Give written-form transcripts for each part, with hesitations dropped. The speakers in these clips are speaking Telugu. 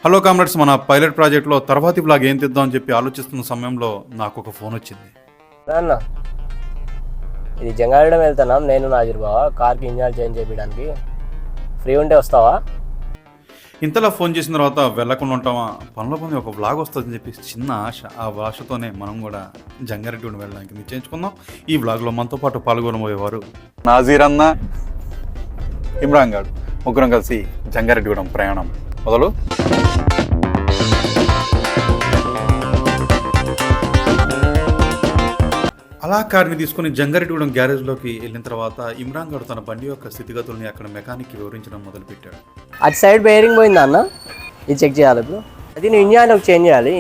హలో కామ్రేడ్స్, మన పైలట్ ప్రాజెక్ట్లో తర్వాతి బ్లాగ్ ఏం తెద్దాం అని చెప్పి ఆలోచిస్తున్న సమయంలో నాకు ఒక ఫోన్ వచ్చింది. అన్న ఇది జంగారెడ్డి వెళ్తున్నాం, నేను నాజర్ బావ. కార్కి ఇంజన్ చేంజ్ చేయడానికి ఫ్రీ ఉంటే వస్తావా? ఇంతలా ఫోన్ చేసిన తర్వాత వెళ్ళకుండా ఉంటామా, పనిలో పని ఒక బ్లాగ్ వస్తుందని చెప్పి చిన్న ఆశ. ఆ ఆశతోనే మనం కూడా జంగారెడ్డి వెళ్ళడానికి నిశ్చయించుకుందాం. ఈ బ్లాగ్లో మనతో పాటు పాల్గొనబోయేవారు నాజీర్ అన్న, ఇమ్రాన్ గారు, ముగ్గురం కలిసి జంగారెడ్డిగూడెం ప్రయాణం మొదలు. అలా కార్ని తీసుకుని జంగారెడ్డిగూడెం గ్యారేజ్లోకి వెళ్ళిన తర్వాత ఇమ్రాన్ గారు తన బండి యొక్క స్థితిగతుల్ని అక్కడ మెకానిక్కి వివరించడం మొదలుపెట్టాడు. అటు సైడ్ బేరింగ్ పోయిందా అన్న, ఇది చెక్ చేయాలి ఇప్పుడు. అది నువ్వు ఇంజన్ చేంజ్ చేయాలి.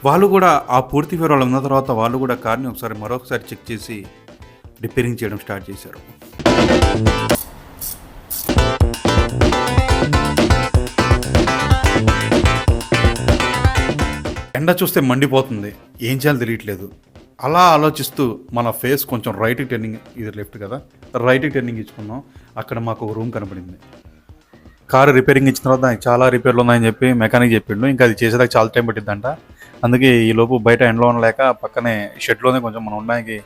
వాళ్ళు కూడా ఆ పూర్తి వివరాలు ఉన్న తర్వాత వాళ్ళు కూడా కార్ని మరొకసారి చెక్ చేసి రిపేరింగ్ చేయడం స్టార్ట్ చేశారు. ఎండ చూస్తే మండిపోతుంది, ఏం చేయాలో తెలియట్లేదు. అలా ఆలోచిస్తూ మన ఫేస్ కొంచెం రైట్ టర్నింగ్, ఇది లెఫ్ట్ కదా, రైట్ టర్నింగ్ ఇచ్చుకున్నాం. అక్కడ మాకు ఒక రూమ్ కనపడింది. కారు రిపేరింగ్ ఇచ్చిన తర్వాత దానికి చాలా రిపేర్లు ఉన్నాయని చెప్పి మెకానిక్ చెప్పిండు. ఇంకా అది చేసేదాకా చాలా టైం పట్టిద్దంట. అందుకే ఈ లోపు బయట ఎండలో ఉండలేక పక్కనే షెడ్లోనే కొంచెం మనం ఉండడానికి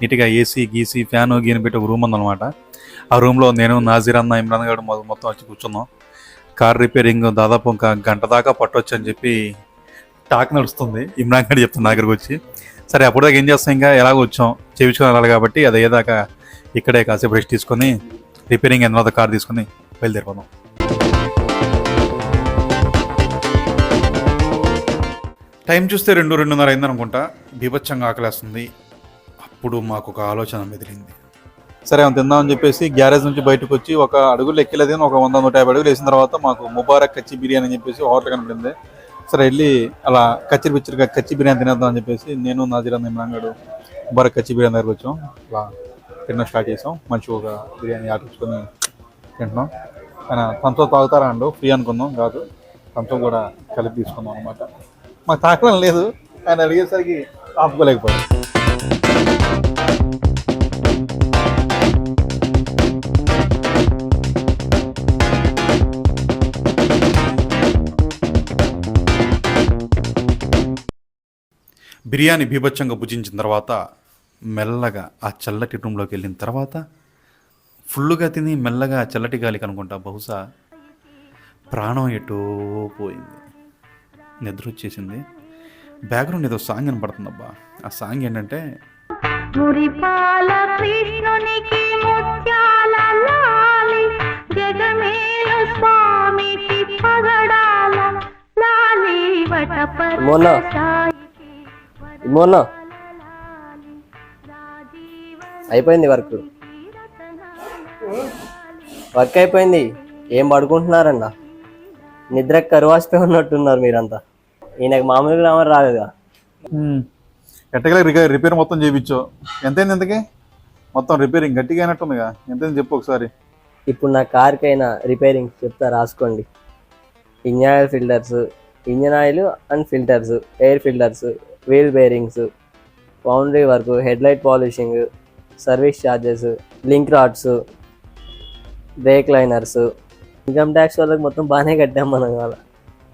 నీట్గా ఏసీ గీసీ ఫ్యాను గీని పెట్టి ఒక రూమ్ ఉందన్నమాట. ఆ రూమ్లో నేను, నాజీర్ అన్న, ఇమ్రాన్ గారు మొత్తం వచ్చి కూర్చున్నాం. కార్ రిపేరింగ్ దాదాపు ఇంకా గంట దాకా పట్టవచ్చు అని చెప్పి టాక్ నడుస్తుంది. ఇమ్రాన్ గారు చెప్తున్న దగ్గరకు వచ్చి, సరే అప్పుడు దాకా ఏం చేస్తాం, ఇంకా ఎలాగో వచ్చాం చేయించుకొని వెళ్ళాలి కాబట్టి అది అయ్యేదాకా ఇక్కడే కాసేపు రెస్ట్ తీసుకొని రిపేరింగ్ అయిన తర్వాత కార్ తీసుకొని బయలుదేరిపోదాం. టైం చూస్తే 2:30 అయిందనుకుంటా. బీభత్సంగా ఆకలేస్తుంది. అప్పుడు మాకు ఒక ఆలోచన మెదిలింది. సరే మనం తిందామని చెప్పేసి గ్యారేజ్ నుంచి బయటకు వచ్చి ఒక అడుగులు ఎక్కలేదు, ఒక 100-150 అడుగులు వేసిన తర్వాత మాకు ముబారక్ కచ్చి బిర్యానీ అని చెప్పేసి హోటల్ కనపడింది. సరే వెళ్ళి అలా కచ్చి బిర్యానీ తినేద్దాం అని చెప్పేసి నేను, నాజీర్ అన్న, ఇమ్రాన్ గారు ముబారక్ కచ్చి బిర్యానీ దగ్గరకు వచ్చాం. అలా తినడం స్టార్ట్ చేసాం. మంచిగా ఒక బిర్యానీ ఆటించుకొని తింటున్నాం. ఆయన థమ్స్అప్ తాగుతారా అండు, ఫ్రీ అనుకుందాం, కాదు థమ్స్అప్ కూడా కలిపి తీసుకుందాం అనమాట. మాకు తాకడం లేదు, ఆయన అడిగేసరికి ఆపుకోలేకపోయాం. బిర్యానీ బీభత్సంగా భుజించిన తర్వాత మెల్లగా ఆ చల్లటి రూమ్లోకి వెళ్ళిన తర్వాత ఫుల్గా తిని మెల్లగా చల్లటి గాలికి అనుకుంటా బహుశా ప్రాణం ఎటో పోయింది, నిద్ర వచ్చేసింది. బ్యాక్గ్రౌండ్ ఏదో సాంగ్ వినపడుతుందబ్బా. ఆ సాంగ్ ఏంటంటే మొన్న అయిపోయింది, వర్క్ అయిపోయింది. ఏం పడుకుంటున్నారన్న, నిద్ర కరువాసిపోయి ఉన్నట్టున్నారు మీరంతా. ఈయనకు మామూలుగా రాలేదుగా. ఎట్టగా రిపేర్ మొత్తం చేయించు. ఎంతైంది ఇంతకీ మొత్తం రిపేరింగ్? గట్టిగా అయినట్టుందిగా, ఎంతైంది చెప్పు ఒకసారి. ఇప్పుడు నా కార్కి అయినా రిపేరింగ్ చెప్తా, రాసుకోండి. Engine oil filters, engine oil and filters, air filters, wheel bearings, boundary work, headlight polishing, service charges, link rods, brake liners. Income tax వాళ్ళకి మొత్తం బాగానే కట్టాం మనం. వాళ్ళ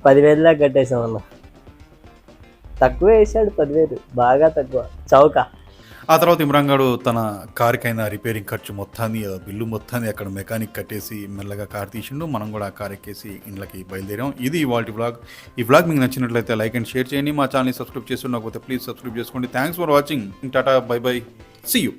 10,000 దాకా కట్టేసామన్నా. తక్కువ వేసాడు 10,000, బాగా తక్కువ, చౌక. ఆ తర్వాత ఇమ్రాన్ గారు తన కారుకైనా రిపేరింగ్ ఖర్చు మొత్తాన్ని, బిల్లు మొత్తాన్ని అక్కడ మెకానిక్ కట్టేసి మెల్లగా కారు తీసిండు. మనం కూడా ఆ కారు ఎక్కేసి ఇంట్లోకి బయలుదేరాం. ఇది ఇవాల్టి వ్లాగ్. ఈ వ్లాగ్ మీకు నచ్చినట్లయితే లైక్ అండ్ షేర్ చేయండి. మా ఛానల్ని సబ్స్క్రైబ్ చేసి ఉండకపోతే ప్లీజ్ సబ్స్క్రైబ్ చేసుకోండి. Thanks for watching. Tata, bye bye, see you.